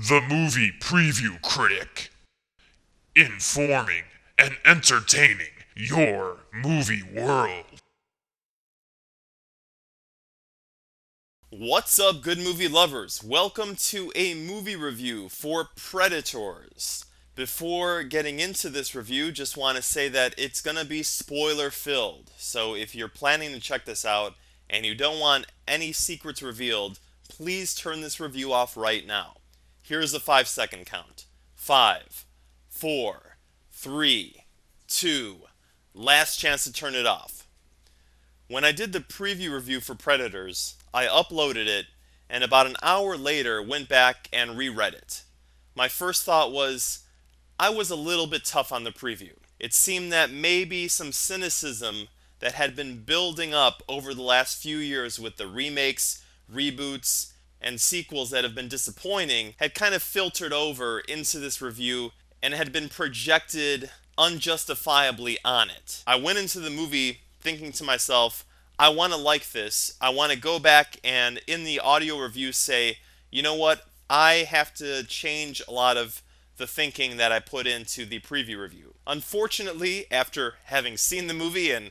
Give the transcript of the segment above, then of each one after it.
The Movie Preview Critic. Informing and entertaining your movie world. What's up, good movie lovers? Welcome to a movie review for Predators. Before getting into this review, just want to say that it's going to be spoiler filled. So if you're planning to check this out and you don't want any secrets revealed, please turn this review off right now. Here's a 5-second count. 5, 4, 3, 2, last chance to turn it off. When I did the preview review for Predators, I uploaded it and about an hour later went back and reread it. My first thought was, I was a little bit tough on the preview. It seemed that maybe some cynicism that had been building up over the last few years with the remakes, reboots, and sequels that have been disappointing had kind of filtered over into this review and had been projected unjustifiably on it. I went into the movie thinking to myself, I want to like this. I want to go back and in the audio review say, you know what? I have to change a lot of the thinking that I put into the preview review. Unfortunately, after having seen the movie and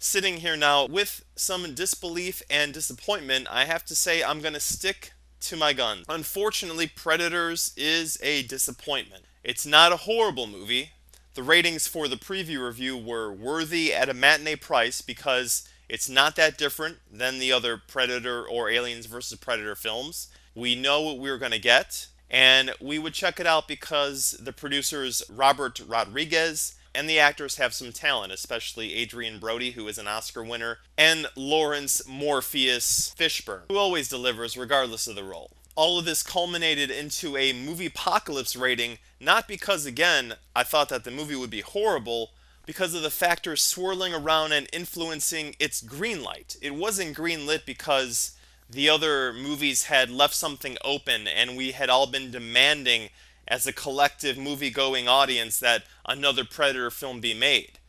sitting here now with some disbelief and disappointment, I have to say I'm going to stick to my guns. Unfortunately, Predators is a disappointment. It's not a horrible movie. The ratings for the preview review were worthy at a matinee price because it's not that different than the other Predator or Aliens vs. Predator films. We know what we're going to get, and we would check it out because the producers Robert Rodriguez and the actors have some talent, especially Adrian Brody, who is an Oscar winner, and Laurence Morpheus Fishburne, who always delivers regardless of the role. All of this culminated into a movie-pocalypse rating, not because, again, I thought that the movie would be horrible, because of the factors swirling around and influencing its greenlight. It wasn't greenlit because the other movies had left something open and we had all been demanding as a collective movie-going audience that another Predator film be made.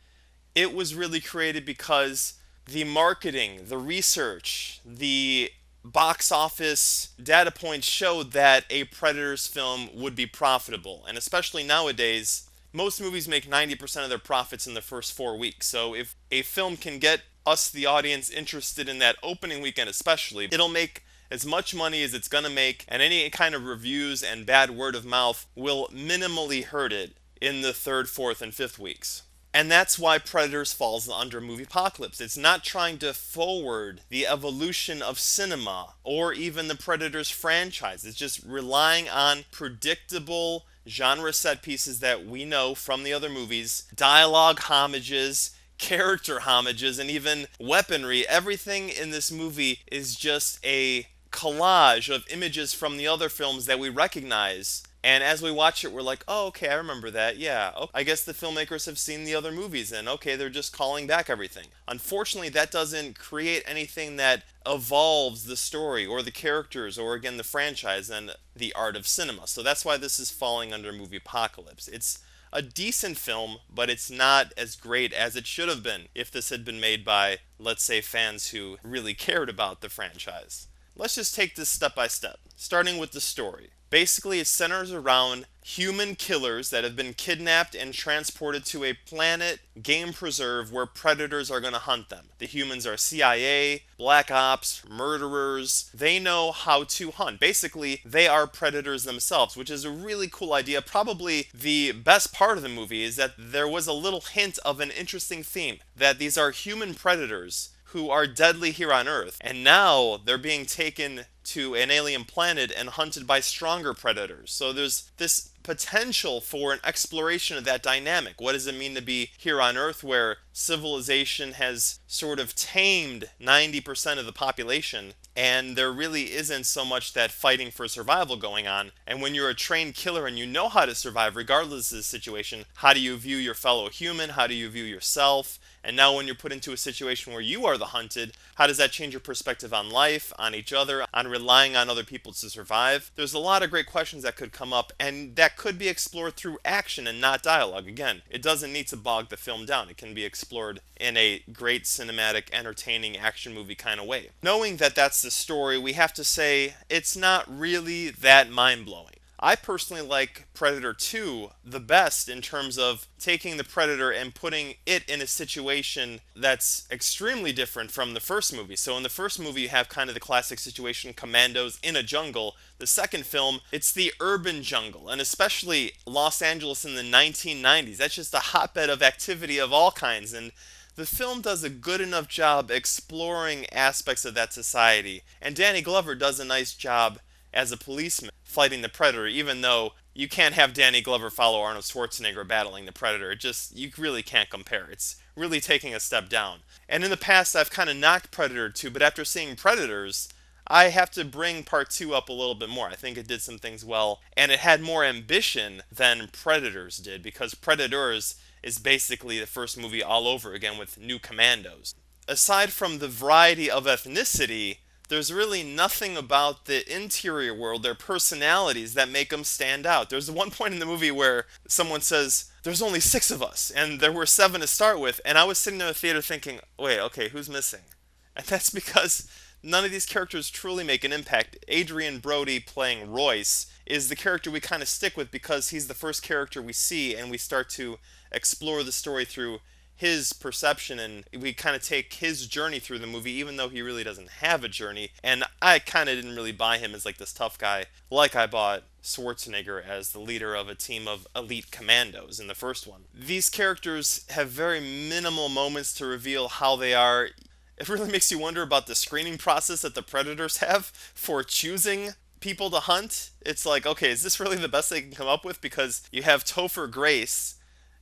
It was really created because the marketing, the research, the box office data points showed that a Predators film would be profitable. And especially nowadays, most movies make 90% of their profits in the first 4 weeks. So if a film can get us, the audience, interested in that opening weekend especially, it'll make as much money as it's going to make, and any kind of reviews and bad word of mouth will minimally hurt it in the 3rd, 4th, and 5th weeks. And that's why Predators falls under Moviepocalypse. It's not trying to forward the evolution of cinema or even the Predators franchise. It's just relying on predictable genre set pieces that we know from the other movies, dialogue homages, character homages, and even weaponry. Everything in this movie is just a collage of images from the other films that we recognize. And as we watch it, we're like, oh, okay, I remember that. Yeah, okay. I guess the filmmakers have seen the other movies, and okay, they're just calling back everything. Unfortunately, that doesn't create anything that evolves the story or the characters or, again, the franchise and the art of cinema. So that's why this is falling under Moviepocalypse. It's a decent film, but it's not as great as it should have been if this had been made by, let's say, fans who really cared about the franchise. Let's just take this step by step, starting with the story. Basically, it centers around human killers that have been kidnapped and transported to a planet game preserve where predators are going to hunt them. The humans are CIA, black ops, murderers. They know how to hunt. Basically, they are predators themselves, which is a really cool idea. Probably the best part of the movie is that there was a little hint of an interesting theme, that these are human predators who are deadly here on Earth, and now they're being taken to an alien planet and hunted by stronger predators. So there's this potential for an exploration of that dynamic. What does it mean to be here on Earth where civilization has sort of tamed 90% of the population and there really isn't so much that fighting for survival going on? And when you're a trained killer and you know how to survive regardless of the situation, how do you view your fellow human? How do you view yourself? And now when you're put into a situation where you are the hunted, how does that change your perspective on life, on each other, on relying on other people to survive? There's a lot of great questions that could come up, and that could be explored through action and not dialogue. Again, it doesn't need to bog the film down. It can be explored in a great cinematic, entertaining action movie kind of way. Knowing that that's the story, we have to say it's not really that mind-blowing. I personally like Predator 2 the best in terms of taking the Predator and putting it in a situation that's extremely different from the first movie. So in the first movie, you have kind of the classic situation, commandos in a jungle. The second film, it's the urban jungle, and especially Los Angeles in the 1990s. That's just a hotbed of activity of all kinds, and the film does a good enough job exploring aspects of that society. And Danny Glover does a nice job as a policeman fighting the Predator, even though you can't have Danny Glover follow Arnold Schwarzenegger battling the Predator. You really can't compare. It's really taking a step down. And in the past, I've kind of knocked Predator 2, but after seeing Predators, I have to bring part 2 up a little bit more. I think it did some things well, and it had more ambition than Predators did, because Predators is basically the first movie all over again with new commandos. Aside from the variety of ethnicity, there's really nothing about the interior world, their personalities, that make them stand out. There's one point in the movie where someone says, "There's only 6 of us," and there were 7 to start with, and I was sitting in the theater thinking, wait, okay, who's missing? And that's because none of these characters truly make an impact. Adrian Brody playing Royce is the character we kind of stick with because he's the first character we see, and we start to explore the story through his perception, and we kind of take his journey through the movie, even though he really doesn't have a journey. And I kind of didn't really buy him as like this tough guy, like I bought Schwarzenegger as the leader of a team of elite commandos in the first one. These characters have very minimal moments to reveal how they are. It really makes you wonder about the screening process that the Predators have for choosing people to hunt. It's like, okay, is this really the best they can come up with? Because you have Topher Grace,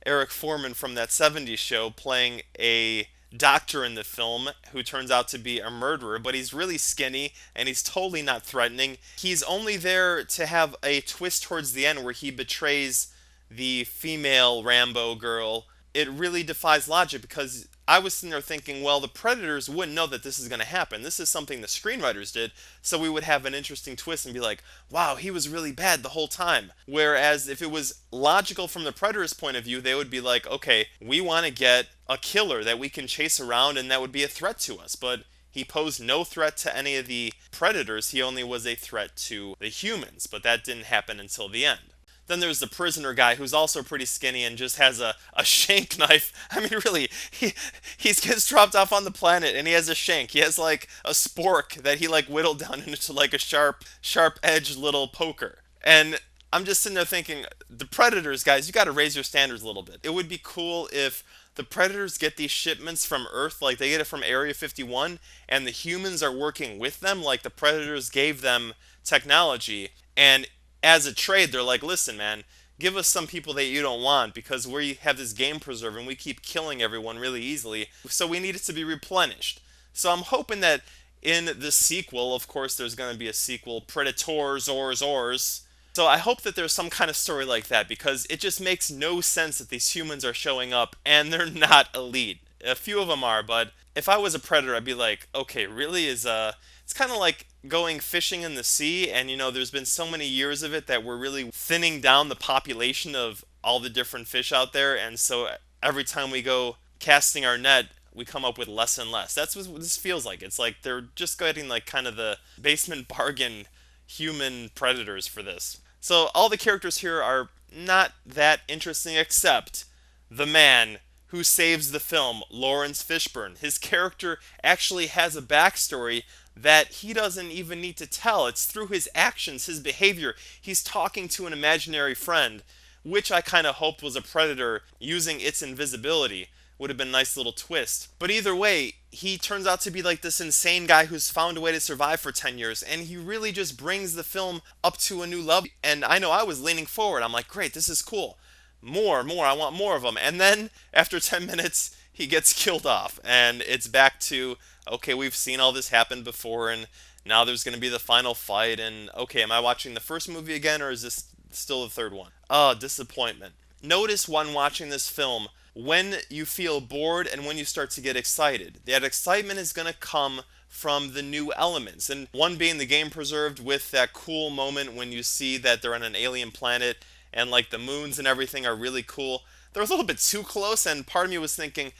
Eric Foreman from that 70s show, playing a doctor in the film who turns out to be a murderer, but he's really skinny and he's totally not threatening. He's only there to have a twist towards the end where he betrays the female Rambo girl. It really defies logic, because I was sitting there thinking, well, the Predators wouldn't know that this is going to happen. This is something the screenwriters did, so we would have an interesting twist and be like, wow, he was really bad the whole time. Whereas if it was logical from the Predators' point of view, they would be like, okay, we want to get a killer that we can chase around and that would be a threat to us. But he posed no threat to any of the Predators. He only was a threat to the humans, but that didn't happen until the end. Then there's the prisoner guy who's also pretty skinny and just has a shank knife. I mean, really, he gets dropped off on the planet and he has a shank. He has like a spork that he like whittled down into like a sharp edged little poker. And I'm just sitting there thinking, the Predators, guys, you got to raise your standards a little bit. It would be cool if the Predators get these shipments from Earth, like they get it from Area 51, and the humans are working with them, like the Predators gave them technology, and as a trade, they're like, listen, man, give us some people that you don't want, because we have this game preserve and we keep killing everyone really easily, so we need it to be replenished. So I'm hoping that in the sequel, of course there's going to be a sequel, Predators, Ors. So I hope that there's some kind of story like that, because it just makes no sense that these humans are showing up and they're not elite. A few of them are, but if I was a Predator, I'd be like, okay, really? It's kind of like going fishing in the sea, and there's been so many years of it that we're really thinning down the population of all the different fish out there, and so every time we go casting our net, we come up with less and less. That's what this feels like. It's like they're just getting like kind of the basement bargain human predators for this. So all the characters here are not that interesting, except the man who saves the film, Laurence Fishburne. His character actually has a backstory that he doesn't even need to tell. It's through his actions, his behavior. He's talking to an imaginary friend, which I kind of hoped was a predator using its invisibility. Would have been a nice little twist. But either way, he turns out to be like this insane guy who's found a way to survive for 10 years, and he really just brings the film up to a new level. And I know I was leaning forward. I'm like, great, this is cool. More, I want more of them. And then after 10 minutes, he gets killed off, and it's back to, okay, we've seen all this happen before, and now there's going to be the final fight, and okay, am I watching the first movie again, or is this still the third one? Oh, disappointment. Notice when watching this film, when you feel bored and when you start to get excited. That excitement is going to come from the new elements, and one being the game preserved with that cool moment when you see that they're on an alien planet, and like the moons and everything are really cool. They're a little bit too close, and part of me was thinking,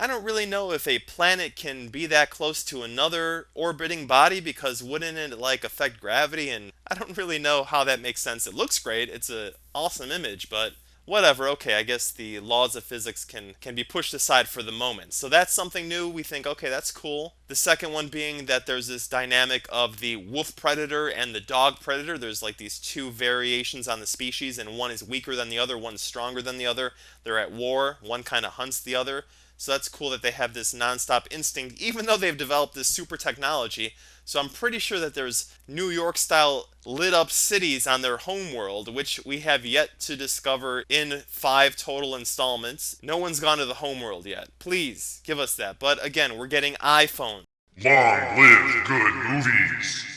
I don't really know if a planet can be that close to another orbiting body, because wouldn't it like affect gravity? And I don't really know how that makes sense. It looks great. It's an awesome image, but whatever. Okay, I guess the laws of physics can be pushed aside for the moment. So that's something new. We think, okay, that's cool. The second one being that there's this dynamic of the wolf predator and the dog predator. There's like these two variations on the species, and one is weaker than the other, one's stronger than the other. They're at war. One kind of hunts the other. So that's cool that they have this nonstop instinct, even though they've developed this super technology. So I'm pretty sure that there's New York style lit up cities on their home world, which we have yet to discover in 5 total installments. No one's gone to the home world yet. Please give us that. But again, we're getting iPhone. Long live good movies.